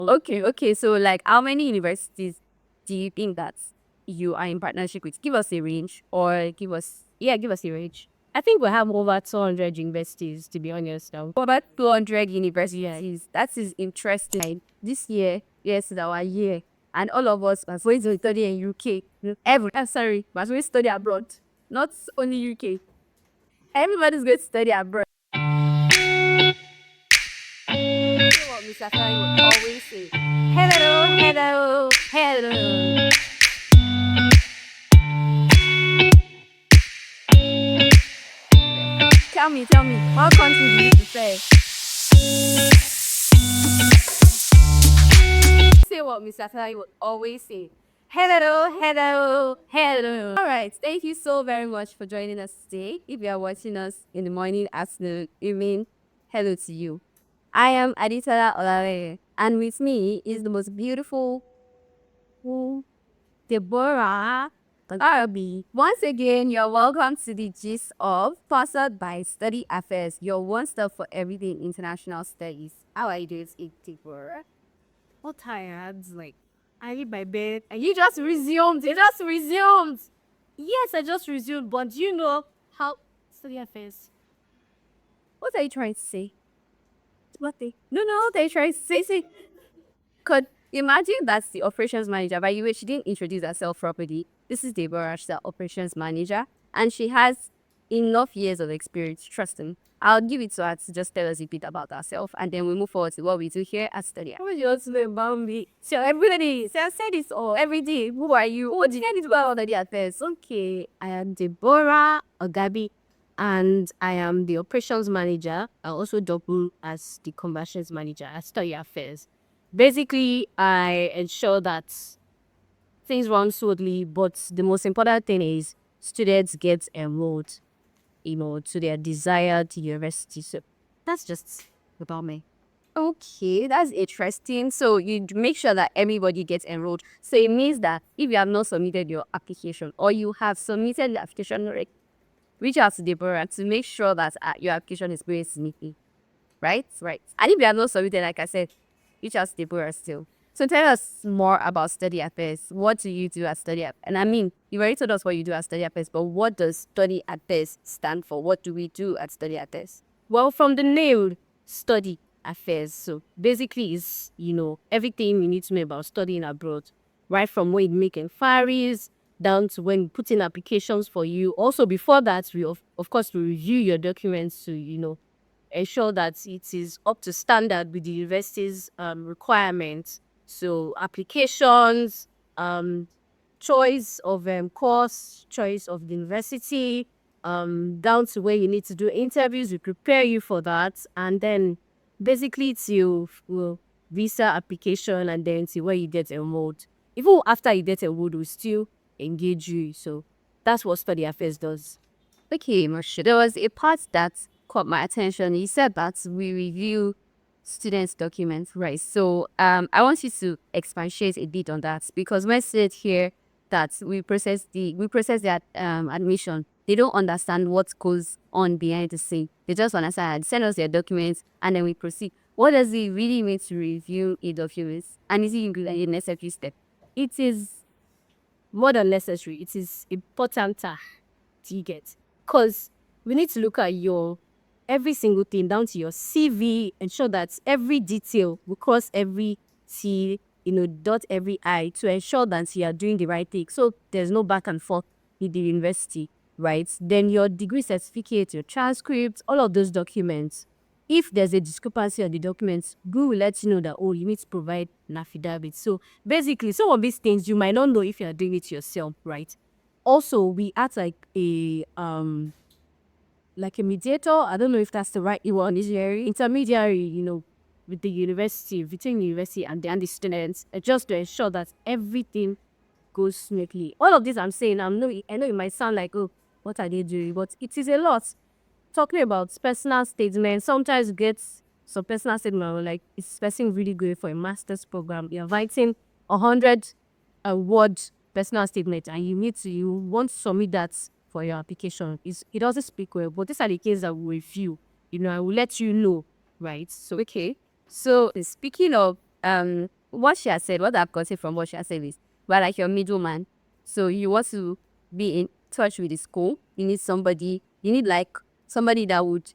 Okay. So, like, how many universities do you think that you are in partnership with? Give us a range, or give us a range. I think we have over 200 universities, to be honest now. Over 200 universities. Yeah. That is interesting. Like, this year, yes, is our year, and all of us are going to study in UK. Sorry, but we study abroad, not only UK. Everybody's going to study abroad. Say what Mr. Fari would always say. Hello. Tell me, what country do you prefer? Say what Mr. Fari would always say. Hello. All right. Thank you so very much for joining us today. If you are watching us in the morning, afternoon, evening, hello to you. I am Aditala Olare, and with me is the most beautiful Deborah Arabi. Once again, you're welcome to the gist of Sponsored by Study Affairs, your one stop for everything international studies. How are you doing, Deborah? All tired. Like, I need my bed. And you just resumed. You just resumed. Yes, I just resumed. But do you know how study affairs? What are you trying to say? No, what are you trying to say? Could imagine that's the operations manager. By the way, she didn't introduce herself properly. This is Deborah, she's the operations manager, and she has enough years of experience. Trust me. I'll give it to her to just tell us a bit about herself, and then we move forward to what we do here at Study. What do you want to know about me? So everybody, So I say this all every day. Who are you? What did you do about Study Affairs? okay, I am Deborah Ogabi, and I am the operations manager. I also double as the conversions manager at Study Affairs. Basically, I ensure that things run smoothly, but the most important thing is students get enrolled, to their desired university. So that's just about me. Okay, that's interesting. So you make sure that everybody gets enrolled. So it means that if you have not submitted your application, or you have submitted the application already, reach out to Deborah to make sure that your application is going smoothly. Right? Right. And if you have not submitted, like I said, reach out to Deborah still. So tell us more about Study Affairs. What do you do at Study Affairs? And I mean, you already told us what you do at Study Affairs, but what does Study Affairs stand for? What do we do at Study Affairs? Well, from the name, study affairs. So basically, it's everything you need to know about studying abroad, right from when you make inquiries down to when you put in applications for you. Also, before that, we of course we review your documents to ensure that it is up to standard with the university's requirements. So applications, choice of course, choice of the university, down to where you need to do interviews. We prepare you for that, and then basically it's your visa application, and then see where you get enrolled. Even after you get enrolled, we still engage you. So that's what study affairs does. Okay, Marsha, there was a part that caught my attention. You said that we review students' documents, right? So I want you to expatiate a bit on that, because when said here that we process their admission, they don't understand what goes on behind the scene. They just understand, send us their documents, and then we proceed. What does it really mean to review a document? And is it a necessary step? It is more than necessary. It is important to get, because we need to look at your every single thing down to your CV, ensure that every detail will cross every T, dot every I, to ensure that you are doing the right thing. So there's no back and forth with the university, right? Then your degree certificate, your transcripts, all of those documents. If there's a discrepancy on the documents, Google will let you know that, oh, you need to provide an affidavit. So basically, some of these things you might not know if you're doing it yourself, right? Also, we act like a mediator. I don't know if that's the right word. Intermediary, with the university, between the university and the students, just to ensure that everything goes smoothly. All of this I'm saying, I know it might sound like, oh, what are they doing? But it is a lot. Talking about personal statements, sometimes you get some personal statement like, is this person really good for a master's program? You're writing 100 word personal statement, and you want to submit that for your application. It doesn't speak well, but these are the cases that we review. I will let you know, right? So Okay. So speaking of what she has said, what I've gotten from what she has said is, we're like your middleman. So you want to be in touch with the school. You need somebody. You need like somebody that would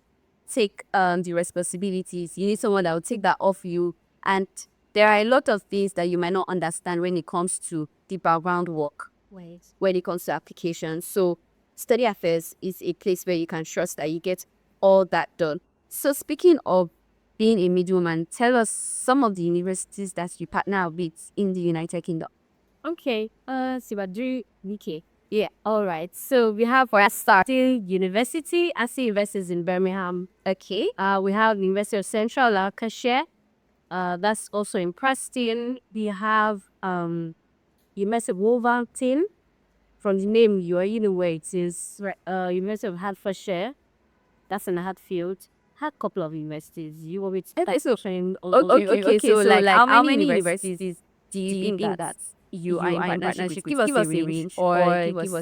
take the responsibilities. You need someone that will take that off you. And there are a lot of things that you might not understand when it comes to the background work, Wait. when it comes to applications. So study affairs is a place where you can trust that you get all that done. So speaking of being a middleman, tell us some of the universities that you partner with in the United Kingdom. Okay. Sibadri Nike. Yeah. All right. So we have for a start University. ASI University is in Birmingham. Okay. We have the University of Central Lancashire. That's also in Preston. We have University of Wolverhampton. From the name, you already know where it is. University of Hertfordshire. That's in Hatfield. Had a couple of universities. You want me to Okay, so train? okay. So like how many universities do you do you think think that that you are in partnership with? Give us a range, or give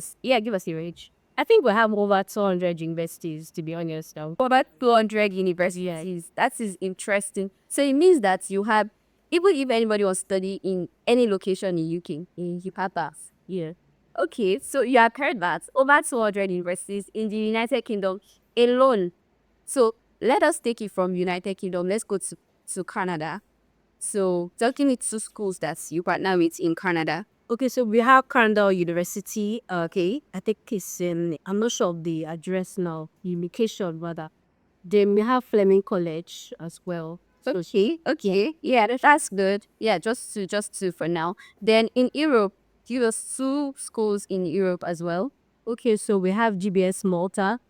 us a range. I think we have over 200 universities, to be honest. Now, over 200 universities. That is interesting. So it means that you have, even if anybody wants to study in any location in UK, in Hipatas. yeah. Okay, so you have heard that over 200 universities in the United Kingdom alone. So let us take it from United Kingdom. Let's go to Canada. So talking with two schools that you partner with in Canada. Okay, so we have Crandall University. Okay, I think it's in. I'm not sure of the address now. Unication rather. Then we have Fleming College as well. So Okay. Yeah, that's good. Yeah, just two for now. Then in Europe, give us two schools in Europe as well. okay, so we have GBS Malta.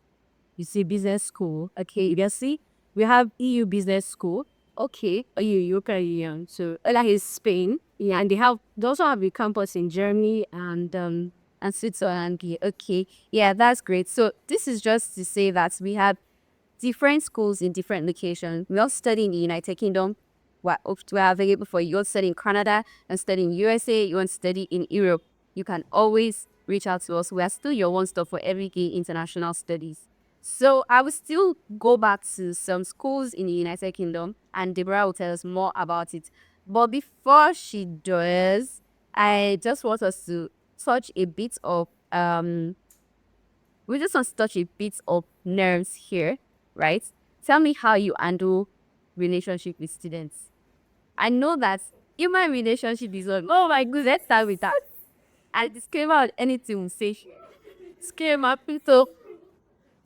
You see, business school. Okay, you see, we have EU Business School. Okay. EU European Union. So that is Spain. Yeah, and they also have a campus in Germany And Switzerland. Okay. Yeah, that's great. So this is just to say that we have different schools in different locations. We all study in the United Kingdom. We're available for you. You want to study in Canada and study in USA. You want to study in Europe. You can always reach out to us. We are still your one stop for everyday international studies. So I will still go back to some schools in the United Kingdom, and Deborah will tell us more about it. But before she does, I just want us to touch a bit of we just want to touch a bit of nerves here, right? Tell me how you handle relationship with students. I know that human relationship is on. Oh my goodness, let's start with that. And disclaimer on anything we say here. Disclaimer, so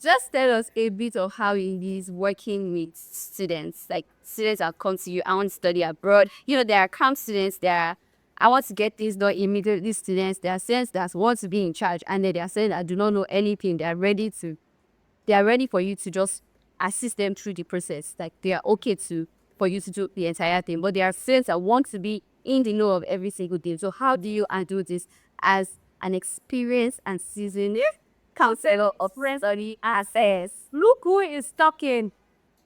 just tell us a bit of how it is working with students. Like students that come to you, I want to study abroad. You know, there are camp students, there are I want to get this done immediately students. There are students that want to be in charge, and then there are students that do not know anything. They are ready for you to just assist them through the process. Like they are okay for you to do the entire thing. But there are students that want to be in the know of every single thing. So how do you handle this as an experienced and seasoned counselor of study affairs? look who is talking.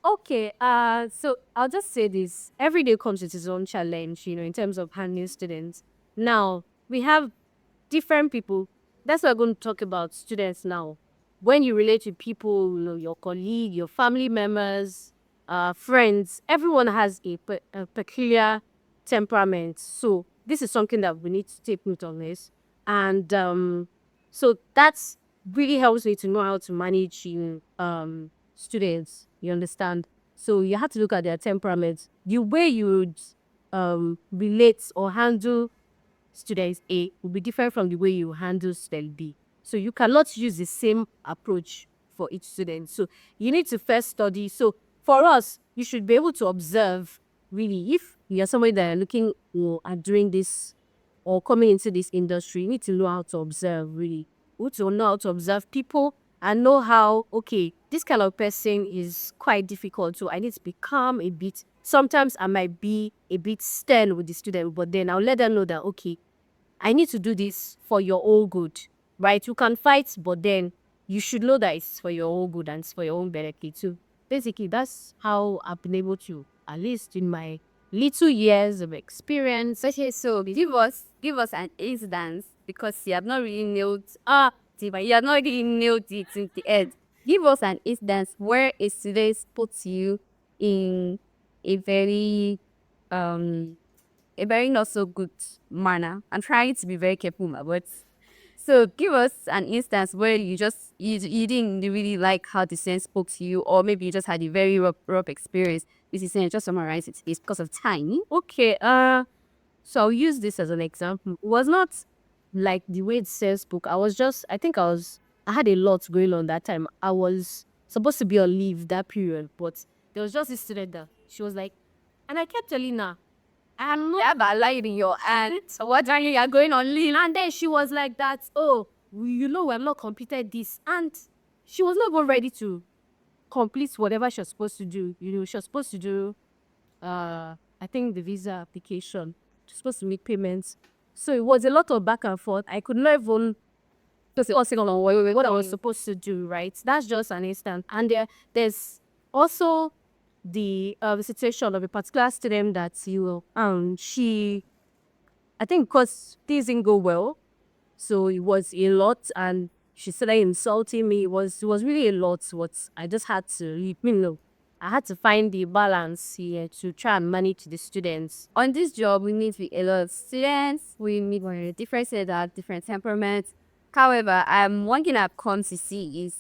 Okay, so I'll just say this. Every day comes with its own challenge, in terms of handling students. Now, we have different people. That's what we're going to talk about students now. When you relate to people, your colleague, your family members, friends, everyone has a peculiar temperament. So this is something that we need to take note of this. And so that's really helps me to know how to manage students. You understand? So you have to look at their temperaments. The way you would relate or handle students A will be different from the way you handle student B. So you cannot use the same approach for each student. So you need to first study. So for us, you should be able to observe, really, if you're somebody that are looking at doing this or coming into this industry, you need to know how to observe, really. You need to know how to observe people and know how, okay, this kind of person is quite difficult. So I need to be calm a bit. Sometimes I might be a bit stern with the student, but then I'll let them know that, okay, I need to do this for your own good, right? You can fight, but then you should know that it's for your own good and it's for your own benefit. So basically, that's how I've been able to, at least in my little years of experience. Okay, so give us an instance, because you have not really nailed you have not really nailed it in the head. Give us an instance where a student puts you in a very a very not so good manner. I'm trying to be very careful with my words. So give us an instance where you didn't really like how the sense spoke to you, or maybe you just had a very rough experience with the sense. Just summarize it. It's because of time. Okay, so I'll use this as an example. It was not like the way it says book. I had a lot going on that time. I was supposed to be on leave that period, but there was just this student that she was like, and I kept telling her, I'm not. You have a light in your hand. So what are you are going on leave? And then she was like that, oh, you know, we have not completed this. And she was not even ready to complete whatever she was supposed to do. You know, she was supposed to do, I think, the visa application. She was supposed to make payments. So it was a lot of back and forth. I could not even discuss on what I was supposed to do, right? That's just an instant. And there's also the situation of a particular student that she, I think, because things didn't go well, so it was a lot, and she started insulting me. It was really a lot. What I just had to, I had to find the balance here to try and manage the students. On this job, we meet with a lot of students. We meet with different setups, different temperaments. However, one thing I've come to see is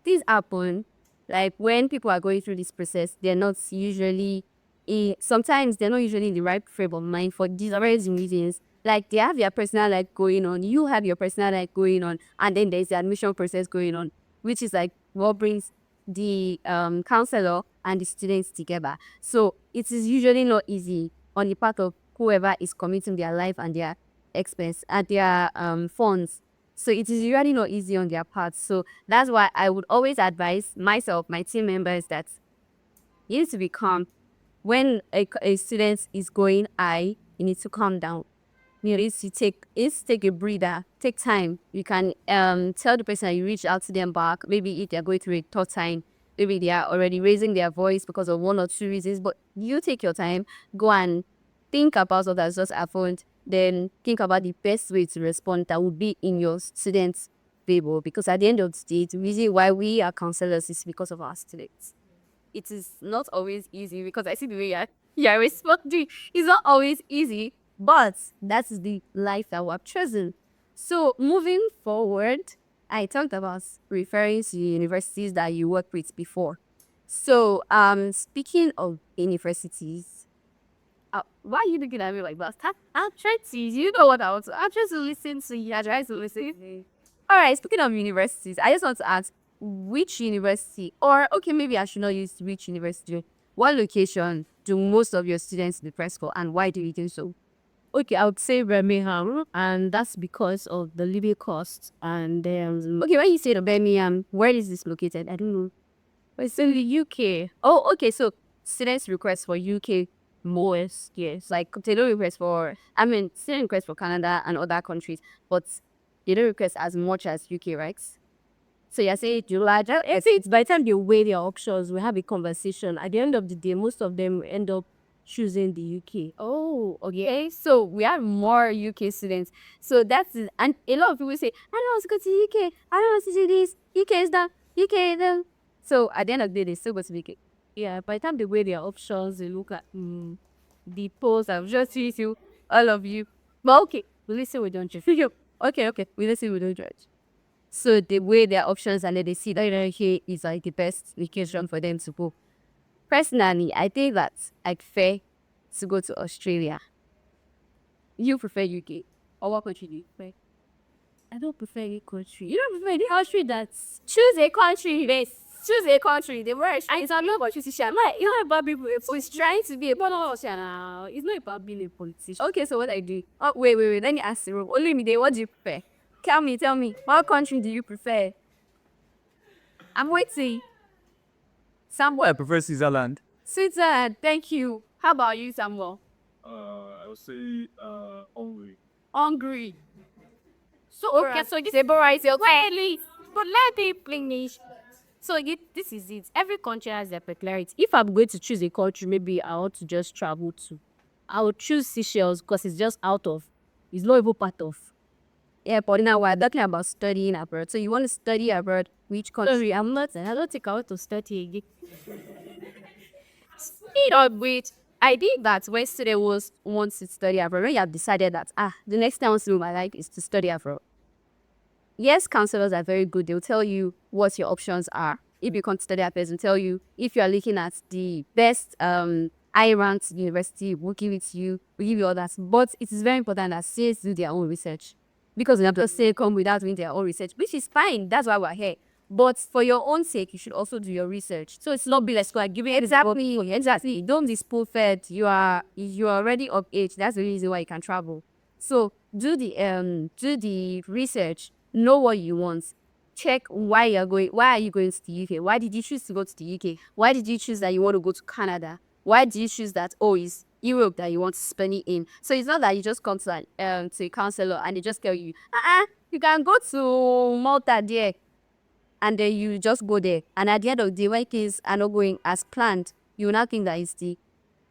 things happen. Like when people are going through this process, they're not usually sometimes they're not usually in the right frame of mind for these various reasons. Like they have their personal life going on, you have your personal life going on, and then there's the admission process going on, which is like what brings the counselor and the students together. So it is usually not easy on the part of whoever is committing their life and their expense and their funds. So it is usually not easy on their part. So that's why I would always advise myself, my team members, that you need to be calm. When a student is going high, you need to calm down. You need to take a breather, take time. You can tell the person that you reach out to them back. Maybe if they're going through a tough time, maybe they are already raising their voice because of one or two reasons. But you take your time, go and think about what has just happened. Then think about the best way to respond that would be in your students' favor. Because at the end of the day, the reason why we are counselors is because of our students. It is not always easy because I see the way you're responding. It's not always easy, but that is the life that we have chosen. So moving forward, I talked about referring to universities that you worked with before. So speaking of universities, why are you looking at me like that? I'm trying to, you know what I want to, I'm trying to listen to you. I'm trying to listen. All right, speaking of universities, I just want to ask which university, or okay, maybe I should not use which university, what location do most of your students press for, and why do you do so? Okay, I would say Birmingham, and that's because of the living costs. And Okay, when you say the Birmingham, where is this located? I don't know. It's in the UK. Oh, okay, so students request for UK most, yes. Like they don't request for, I mean, students request for Canada and other countries, but they don't request as much as UK, right? So you're saying July, It's by the time they weigh their options, we have a conversation. At the end of the day, most of them end up choosing the UK. oh, okay. So we have more UK students. So that's it. And a lot of people say, I don't want to go to UK. I don't want to do this. UK is done. UK is done. So at the end of the day, they still go to UK. Yeah, by the time they weigh their options, they look at the polls. I've just seen you, all of you. But okay, we listen, we don't judge. Okay. We listen, we don't judge. So they weigh their options and then they see that here is like the best location for them to go. Personally, I think that I prefer to go to Australia. You prefer UK? Or what country do you prefer? I don't prefer any country. You don't prefer any country that's... Choose a country, base. Choose a country. The word it's not about choosing shit. Like, you know about people. It's trying to be a politician now. It's not about being a politician. Okay, so what I do? Oh, wait. Let me ask you. Only me, what do you prefer? Tell me. What country do you prefer? I'm waiting. I prefer Switzerland. Switzerland, thank you. How about you, Samuel? I would say Hungary. Hungary. So okay, so this is your Wait, but let me finish. So this is it. Every country has their peculiarity. If I'm going to choose a country, maybe I want to just travel to. I would choose Seychelles because it's just it's not even part of. Yeah, but now we're talking about studying abroad. So you want to study abroad, which country? Sorry, I don't think I want to study again. Speed on wait. I think that when student wants to study abroad, when you have decided that the next thing I want to do in my life is to study abroad. Yes, counselors are very good. They'll tell you what your options are. If you come to study affairs, they'll tell you if you are looking at the best high ranked university, we'll give it to you, we'll give you all that. But it is very important that students do their own research. Because we have to say come without doing their own research, which is fine. That's why we're here. But for your own sake, you should also do your research. So it's not be like school are giving exactly. Don't be spoon fed. You are already of age. That's the reason why you can travel. So do the research. Know what you want. Check why you're going. Why are you going to the UK? Why did you choose to go to the UK? Why did you choose that you want to go to Canada? Why did you choose that? Oh, it's Europe that you want to spend it in. So it's not that you just come to a counselor and they just tell you, you can go to Malta there, and then you just go there. And at the end of the day, when things are not going as planned, you will not think that it's the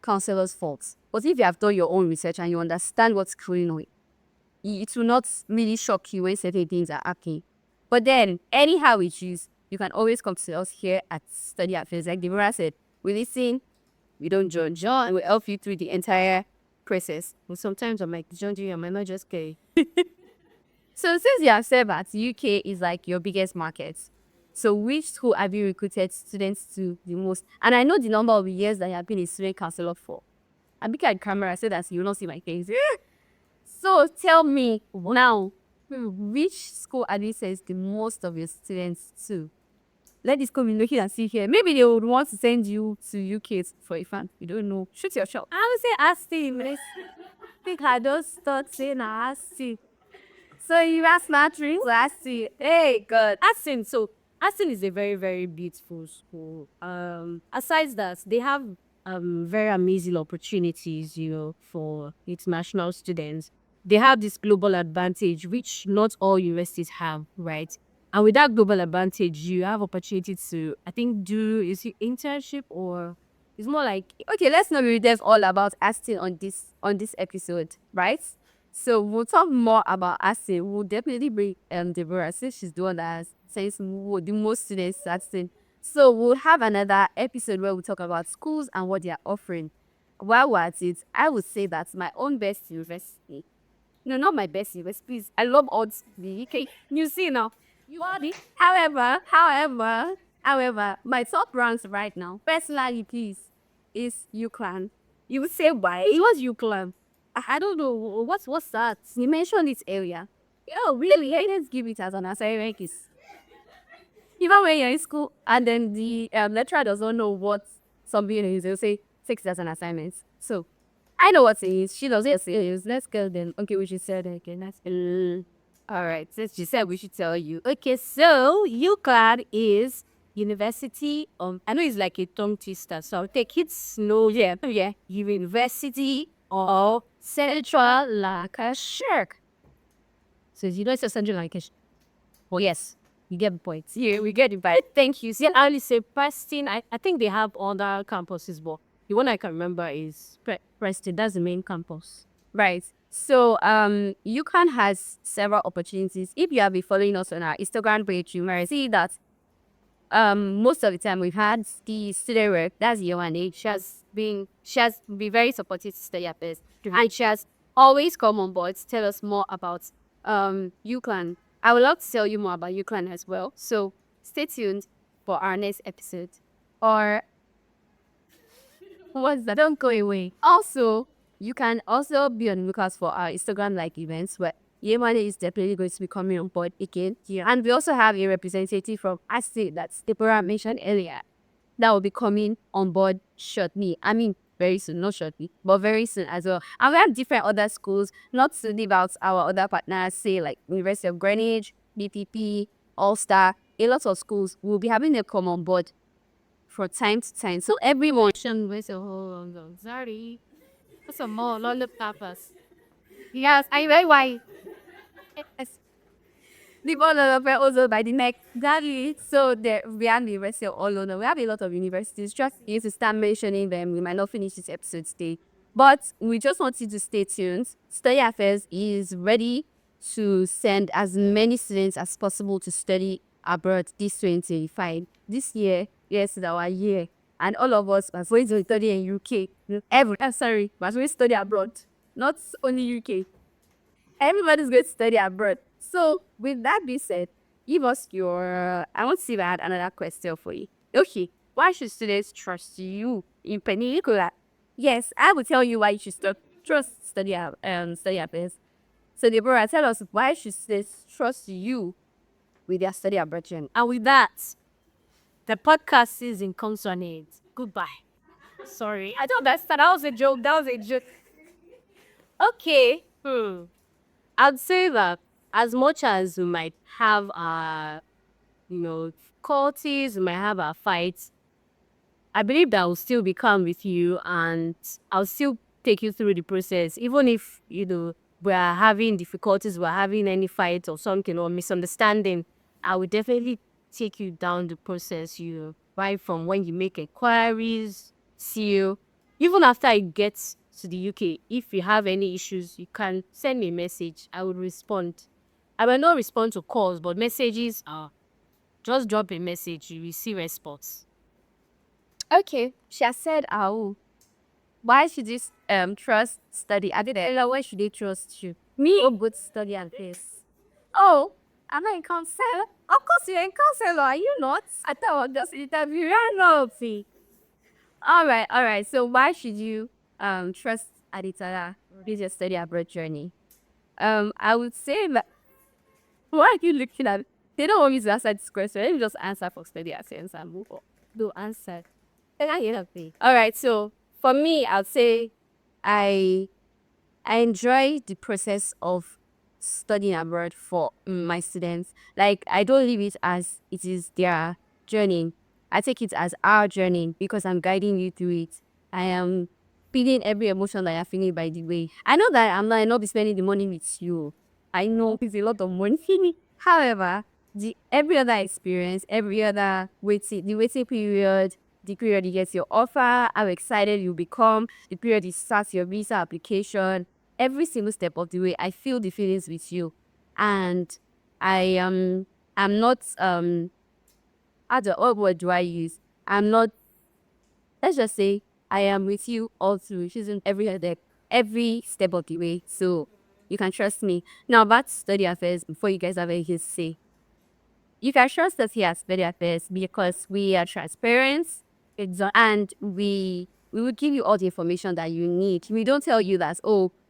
counselor's fault. But if you have done your own research and you understand what's going on, it will not really shock you when certain things are happening. But then, anyhow we choose, you can always come to us here at Study Affairs. Like Deborah said, we listen, we don't judge, and we help you through the entire process. And sometimes I'm like, judging, I might not just care. So since you have said that UK is like your biggest market, so which school have you recruited students to the most? And I know the number of years that you have been a student counselor for. I look at the camera, I say that so you will not see my face. So tell me now, which school have you sent the most of your students to? Let this come in looking and see here. Maybe they would want to send you to UK for a fan. You don't know. Shoot your shot. I would say Aston. I think I just start saying Aston. So you asked Matrix? Aston. Hey, God. Aston. So Aston is a very, very beautiful school. Aside that, they have very amazing opportunities, for international students. They have this global advantage, which not all universities have, right? And with that global advantage, you have opportunity to, I think, is it internship or it's more like, Okay, let's not be deaf all about Aston on this episode, right? So we'll talk more about Aston. We'll definitely bring Deborah, since she's the one that has sent the most students to Aston. So we'll have another episode where we talk about schools and what they are offering. While we're at it, I would say that my own best university. No, not my best university. Please, I love odds. The UK. You see now. You are the. However, my top ranks right now, personally, please, is UCLan. You would say why? it was UCLan. I don't know. What's that? You mentioned it earlier. Oh, really? Hey, let's give it as an assignment. Even when you're in school and then the lecturer doesn't know what something is, they'll say, take it as an assignment. So, I know what it is. She doesn't say it is. Let's go then. Okay, we should say it again. That's All right. Since she said we should tell you. Okay, so UCLan is University. I know it's like a tongue twister, so I'll take it slow. Yeah. University of Central Lancashire. So you know it's a Central Lancashire. Oh yes, you get the point. Yeah, we get it right. Thank you. See, I only say Preston. I think they have other campuses, but the one I can remember is Preston. That's the main campus. Right. So UConn has several opportunities. If you have been following us on our Instagram page, you might see that most of the time we've had the student rep, that's Yohane. She has been very supportive to Study Affairs, and she has always come on board to tell us more about UCLan. I would love to tell you more about UCLan as well. So stay tuned for our next episode. Or what's that? Don't go away. Also, you can also be on the lookout for our Instagram like events where Yemane is definitely going to be coming on board again. Yeah. And we also have a representative from ASTE that's Deborah mentioned earlier that will be coming on board shortly. I mean, very soon, not shortly, but very soon as well. And we have different other schools, not to leave out our other partners, say like University of Greenwich, BPP, Ulster, a lot of schools will be having them come on board from time to time. So everyone sorry. What's a more lollipops? yes, I very why. Yes. The ball also by the neck. Exactly. So there we have the University of all over. We have a lot of universities. Just need to start mentioning them. We might not finish this episode today. But we just want you to stay tuned. Study Affairs is ready to send as many students as possible to study abroad this 2025. This year, yes, it's our year. and all of us are going to study in UK. Sorry, we're going to study abroad, not only UK. Everybody's going to study abroad. So, with that being said, give us your. I want to see if I had another question for you. Okay, why should students trust you in particular? Yes, I will tell you why you should trust study affairs. So, Deborah, tell us why should students trust you with their study abroad journey? And with that, the podcast season comes to an end. Goodbye. Sorry, I don't understand. That was a joke. That was a joke. Okay. I'd say that as much as we might have our, difficulties, we might have our fights, I believe that I'll still be calm with you and I'll still take you through the process. Even if, we're having difficulties, we're having any fight or something or misunderstanding, I will definitely take you down the process, right from when you make inquiries, see you. Even after I get to the UK, if you have any issues, you can send me a message. I will respond. I will not respond to calls, but messages are just drop a message, you will see response. Okay, she has said, why should you trust study? I did it. Why should they trust you? Me? Oh, good study and this. Oh, am I in counsel? Of course you're in counsel, are you not? I thought I was just interviewing. All right. So why should you trust Aditala with your study abroad journey? I would say that why are you looking at? They don't want me to answer this question. Let me just answer for study affairs and move on. Do answer. All right. So for me, I'd say I enjoy the process of studying abroad for my students. Like, I don't leave it as it is their journey. I take it as our journey because I'm guiding you through it. I am feeling every emotion that you're feeling, by the way. I know that I'm not be spending the money with you. I know it's a lot of money. However, every other experience, every other the waiting period, the period you get your offer, how excited you become, the period you start your visa application, every single step of the way, I feel the feelings with you. And I'm not what word do I use? I'm not, let's just say I am with you all through. She's in every step of the way. So you can trust me. Now back to study affairs before you guys have anything to say. You can trust us here at Study Affairs because we are transparent and we will give you all the information that you need. We don't tell you that,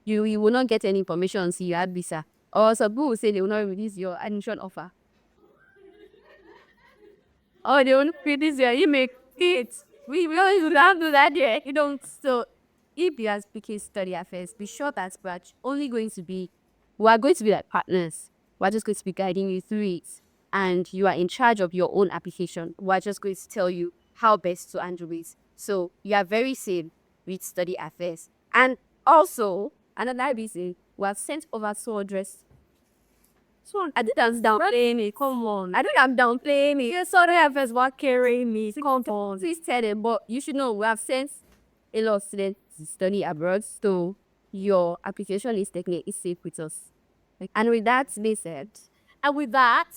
you will not get any information until you have visa. Or some people will say they will not release your admission offer. Oh, they won't release your email. We don't do that yet. You don't. So if you are speaking Study Affairs, be sure that we are going to be like partners. We're just going to be guiding you through it. And you are in charge of your own application. We're just going to tell you how best to handle it. So you are very safe with Study Affairs. And also, another reason, we have sent over 200. So I think I'm downplaying it. Come on. I think I'm downplaying it. Yes, Study Affairs were carrying me. Come on. Please tell them. But you should know we have sent a lot of students to study abroad. So your application is technically safe with us. And with that being said, and with that,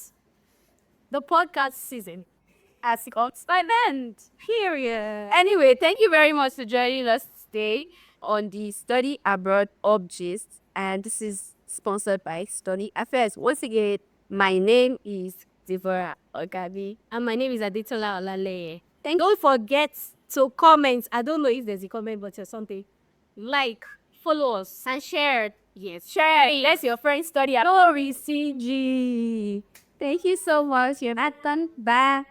the podcast season has come to an end. Period. Anyway, thank you very much for joining us today on the Study Abroad Object. And this is sponsored by Study Affairs. Once again, my name is Deborah Ogabi. And my name is Aditola Olaleye. Don't forget to comment. I don't know if there's a comment button or something. Like, follow us, and share. Yes, share. Let your friends study at Glory CG. Thank you so much. You're not done. Bye.